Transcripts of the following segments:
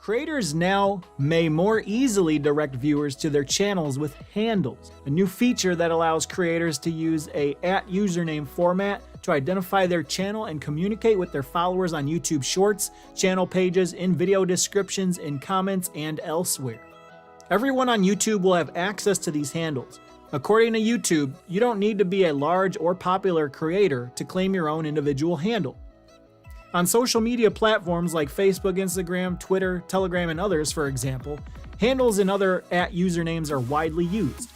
Creators now may more easily direct viewers to their channels with handles, a new feature that allows creators to use a @username format to identify their channel and communicate with their followers on YouTube Shorts, channel pages, in video descriptions, in comments, and elsewhere. Everyone on YouTube will have access to these handles. According to YouTube, you don't need to be a large or popular creator to claim your own individual handle. On social media platforms like Facebook, Instagram, Twitter, Telegram, and others, for example, handles and other @usernames are widely used.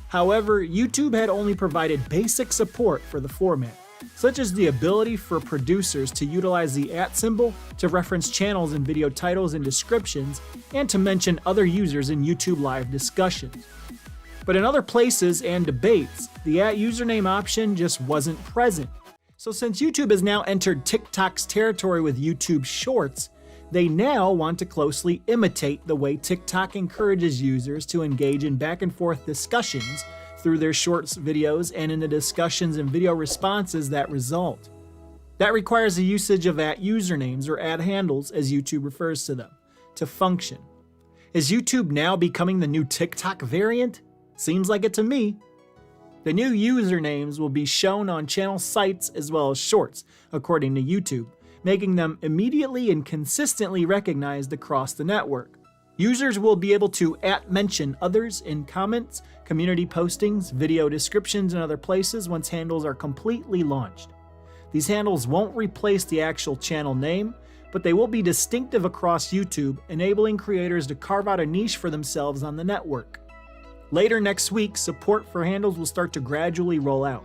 However, YouTube had only provided basic support for the format, such as the ability for producers to utilize the @symbol to reference channels in video titles and descriptions, and to mention other users in YouTube live discussions. But in other places and debates, the @username option just wasn't present. So since YouTube has now entered TikTok's territory with YouTube Shorts, they now want to closely imitate the way TikTok encourages users to engage in back and forth discussions through their Shorts videos and in the discussions and video responses that result. That requires the usage of @usernames or @handles, as YouTube refers to them, to function. Is YouTube now becoming the new TikTok variant? Seems like it to me. The new usernames will be shown on channel sites as well as Shorts, according to YouTube, making them immediately and consistently recognized across the network. Users will be able to @mention others in comments, community postings, video descriptions, and other places once handles are completely launched. These handles won't replace the actual channel name, but they will be distinctive across YouTube, enabling creators to carve out a niche for themselves on the network. Later next week, support for handles will start to gradually roll out.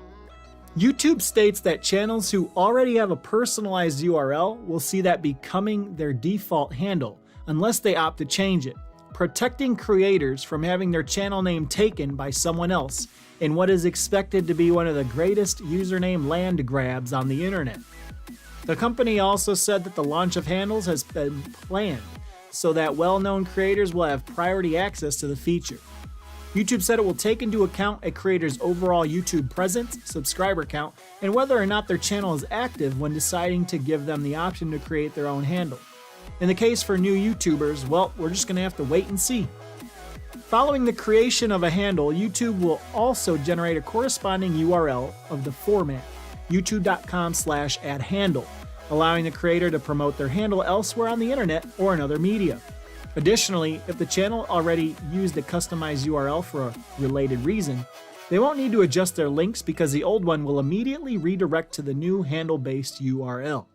YouTube states that channels who already have a personalized URL will see that becoming their default handle, unless they opt to change it, protecting creators from having their channel name taken by someone else in what is expected to be one of the greatest username land grabs on the internet. The company also said that the launch of handles has been planned so that well-known creators will have priority access to the feature. YouTube said it will take into account a creator's overall YouTube presence, subscriber count, and whether or not their channel is active when deciding to give them the option to create their own handle. In the case for new YouTubers, well, we're just going to have to wait and see. Following the creation of a handle, YouTube will also generate a corresponding URL of the format, youtube.com/@handle, allowing the creator to promote their handle elsewhere on the internet or in other media. Additionally, if the channel already used a customized URL for a related reason, they won't need to adjust their links because the old one will immediately redirect to the new handle-based URL.